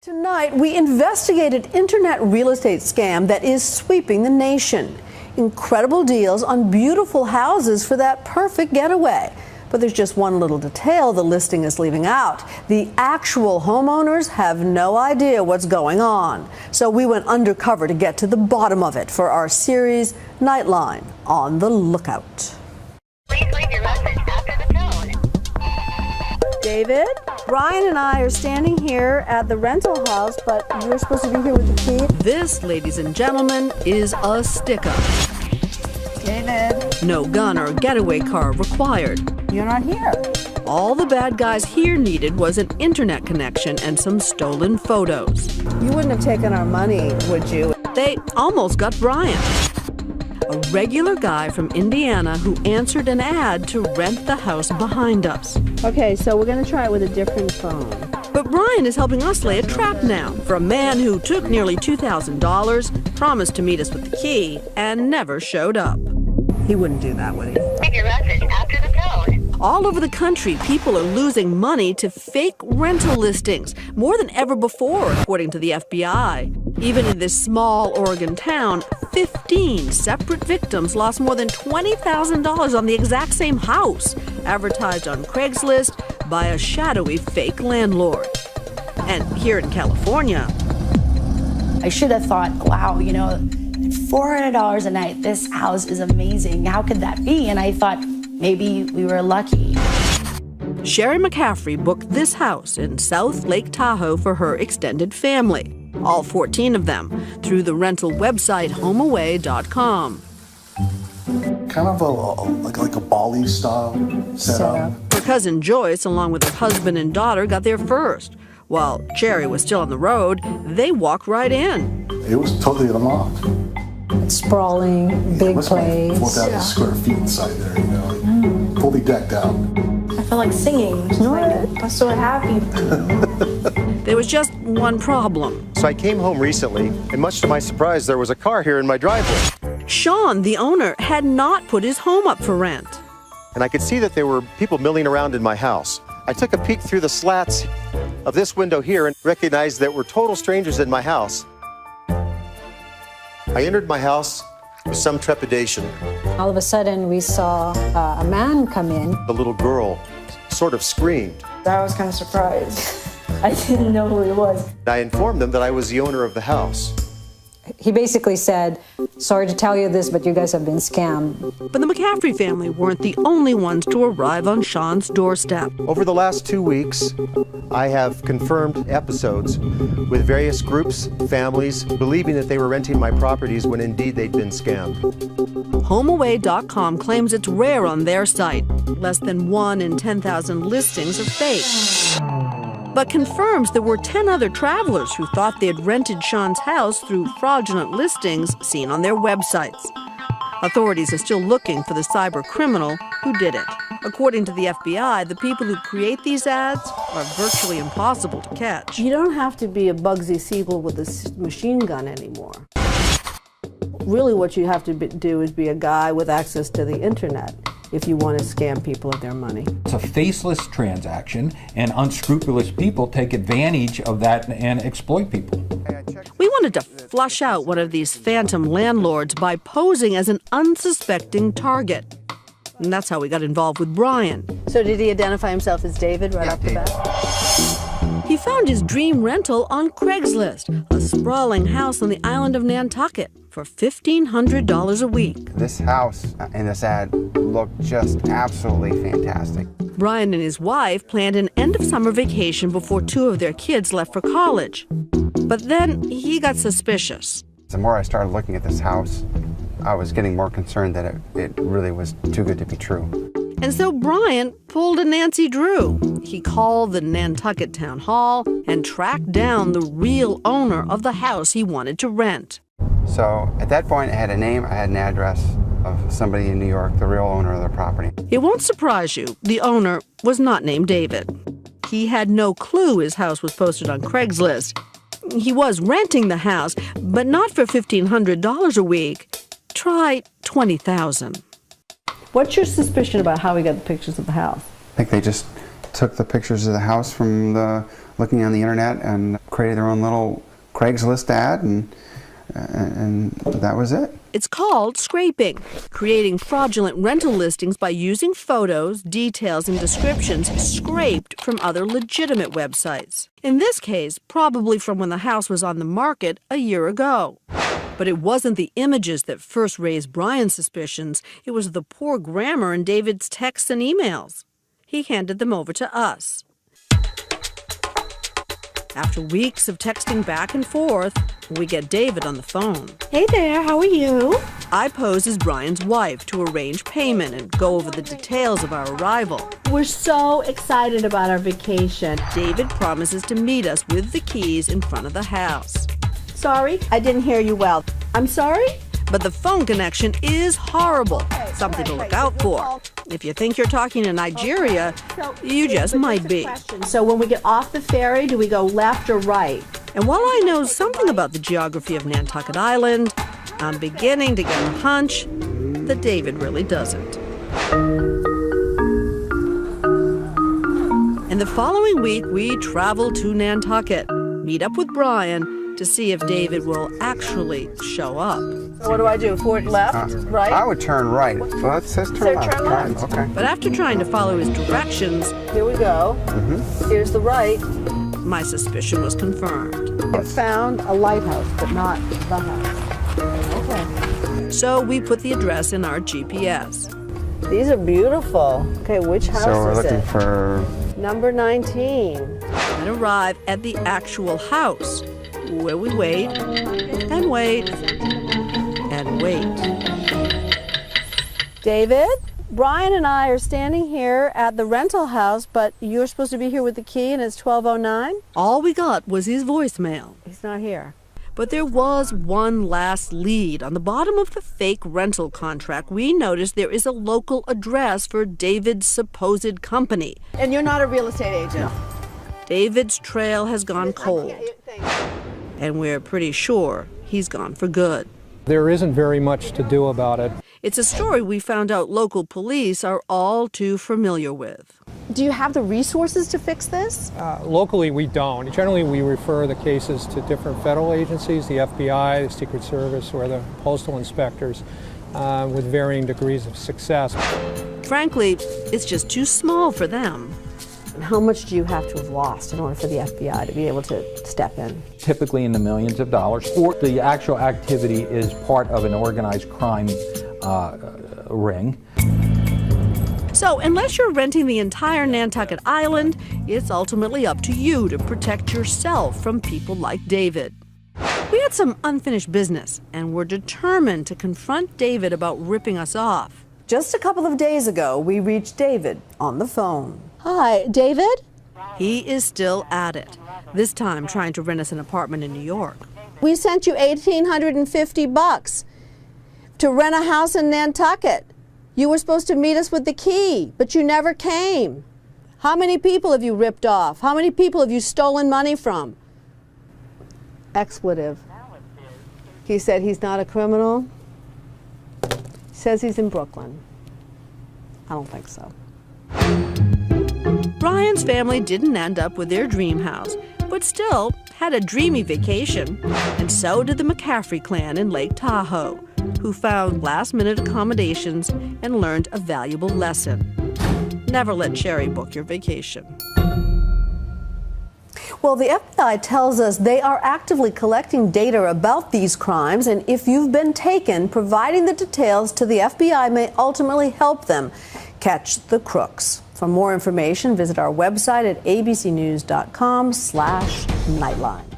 Tonight, we investigated internet real estate scam that is sweeping the nation. Incredible deals on beautiful houses for that perfect getaway. But there's just one little detail the listing is leaving out. The actual homeowners have no idea what's going on. So we went undercover to get to the bottom of it for our series, Nightline, On the Lookout. Please leave your message after the tone. David, Brian and I are standing here at the rental house, but you're supposed to be here with the key. This, ladies and gentlemen, is a stick-up. David, No gun or getaway car required. you're not here. All the bad guys here needed was an internet connection and some stolen photos. You wouldn't have taken our money, would you? They almost got Brian, a regular guy from Indiana who answered an ad to rent the house behind us. Okay, so we're going to try it with a different phone. But Brian is helping us lay a trap now for a man who took nearly $2,000, promised to meet us with the key, and never showed up. He wouldn't do that, would he? Leave your message after the tone. All over the country, people are losing money to fake rental listings, more than ever before, according to the FBI. Even in this small Oregon town, 15 separate victims lost more than $20,000 on the exact same house, advertised on Craigslist by a shadowy fake landlord. And here in California, I should have thought, wow, you know, $400 a night, this house is amazing. How could that be? And I thought maybe we were lucky. Sherry McCaffrey booked this house in South Lake Tahoe for her extended family, all 14 of them, through the rental website homeaway.com. Kind of like a Bali style setup. Her cousin Joyce, along with her husband and daughter, got there first. While Cherry was still on the road, they walked right in. It was totally unlocked. Sprawling, big place. 4,000 square feet inside there, you know, fully decked out. I felt like singing. I was so happy. There was just one problem. So I came home recently, and much to my surprise, there was a car here in my driveway. Sean, the owner, had not put his home up for rent. And I could see that there were people milling around in my house. I took a peek through the slats of this window here and recognized that were total strangers in my house. I entered my house with some trepidation. All of a sudden, we saw a man come in. The little girl sort of screamed. I was kind of surprised. I didn't know who he was. I informed them that I was the owner of the house. He basically said, sorry to tell you this, but you guys have been scammed. But the McCaffrey family weren't the only ones to arrive on Sean's doorstep. Over the last 2 weeks, I have confirmed episodes with various groups, families, believing that they were renting my properties when indeed they'd been scammed. HomeAway.com claims it's rare on their site. Less than 1 in 10,000 listings are fake. But confirms there were 10 other travelers who thought they had rented Sean's house through fraudulent listings seen on their websites. Authorities are still looking for the cyber criminal who did it. According to the FBI, the people who create these ads are virtually impossible to catch. You don't have to be a Bugsy Siegel with a machine gun anymore. Really what you have to do is be a guy with access to the internet if you want to scam people of their money. It's a faceless transaction, and unscrupulous people take advantage of that and exploit people. We wanted to flush out one of these phantom landlords by posing as an unsuspecting target. And that's how we got involved with Brian. So did he identify himself as David right off the bat? He found his dream rental on Craigslist, a sprawling house on the island of Nantucket, for $1,500 a week. This house in this ad looked just absolutely fantastic. Brian and his wife planned an end-of-summer vacation before 2 of their kids left for college. But then he got suspicious. The more I started looking at this house, I was getting more concerned that it really was too good to be true. And so Brian pulled a Nancy Drew. He called the Nantucket Town Hall and tracked down the real owner of the house he wanted to rent. So at that point, I had a name, I had an address of somebody in New York, the real owner of the property. It won't surprise you, the owner was not named David. He had no clue his house was posted on Craigslist. He was renting the house, but not for $1,500 a week. Try $20,000. What's your suspicion about how he got the pictures of the house? I think they just took the pictures of the house from the looking on the internet and created their own little Craigslist ad, and that was it. It's called scraping, creating fraudulent rental listings by using photos, details, and descriptions scraped from other legitimate websites. In this case, probably from when the house was on the market a year ago. But it wasn't the images that first raised Brian's suspicions. It was the poor grammar in David's texts and emails. He handed them over to us. After weeks of texting back and forth, we get David on the phone. Hey there, how are you? I pose as Brian's wife to arrange payment and go over the details of our arrival. We're so excited about our vacation. David promises to meet us with the keys in front of the house. Sorry, I didn't hear you well. I'm sorry? But the phone connection is horrible. Something to look out for. If you think you're talking to Nigeria, you just might be. So when we get off the ferry, do we go left or right? And while I know something about the geography of Nantucket Island, I'm beginning to get a hunch that David really doesn't. And the following week, we travel to Nantucket, meet up with Brian, to see if David will actually show up. So what do I do? Forward left, right? I would turn right. Well, it says turn left. Turn left. Okay. But after trying to follow his directions, Here we go. Here's the right. my suspicion was confirmed. I found a lighthouse, but not the house. Okay. So we put the address in our GPS. These are beautiful. Okay, which house So we're is looking it? for... Number 19. And arrive at the actual house, where we wait and wait and wait. David, Brian and I are standing here at the rental house, but you're supposed to be here with the key and it's 12:09? All we got was his voicemail. He's not here. But there was one last lead. On the bottom of the fake rental contract, we noticed there is a local address for David's supposed company. And you're not a real estate agent? David's trail has gone cold, and we're pretty sure he's gone for good. There isn't very much to do about it. It's a story we found out local police are all too familiar with. Do you have the resources to fix this? Locally, we don't. Generally, we refer the cases to different federal agencies, the FBI, the Secret Service, or the postal inspectors, with varying degrees of success. Frankly, it's just too small for them. And how much do you have to have lost in order for the FBI to be able to step in? Typically in the millions of dollars. Or the actual activity is part of an organized crime ring. So unless you're renting the entire Nantucket Island, it's ultimately up to you to protect yourself from people like David. We had some unfinished business, and we're determined to confront David about ripping us off. Just a couple of days ago, we reached David on the phone. Hi, David? He is still at it, this time trying to rent us an apartment in New York. We sent you $1,850 to rent a house in Nantucket. You were supposed to meet us with the key, but you never came. How many people have you ripped off? How many people have you stolen money from? Expletive. He said he's not a criminal. He says he's in Brooklyn. I don't think so. Brian's family didn't end up with their dream house, but still had a dreamy vacation. And so did the McCaffrey clan in Lake Tahoe, who found last-minute accommodations and learned a valuable lesson. Never let Sherry book your vacation. Well, the FBI tells us they are actively collecting data about these crimes, and if you've been taken, providing the details to the FBI may ultimately help them catch the crooks. For more information, visit our website at abcnews.com/nightline.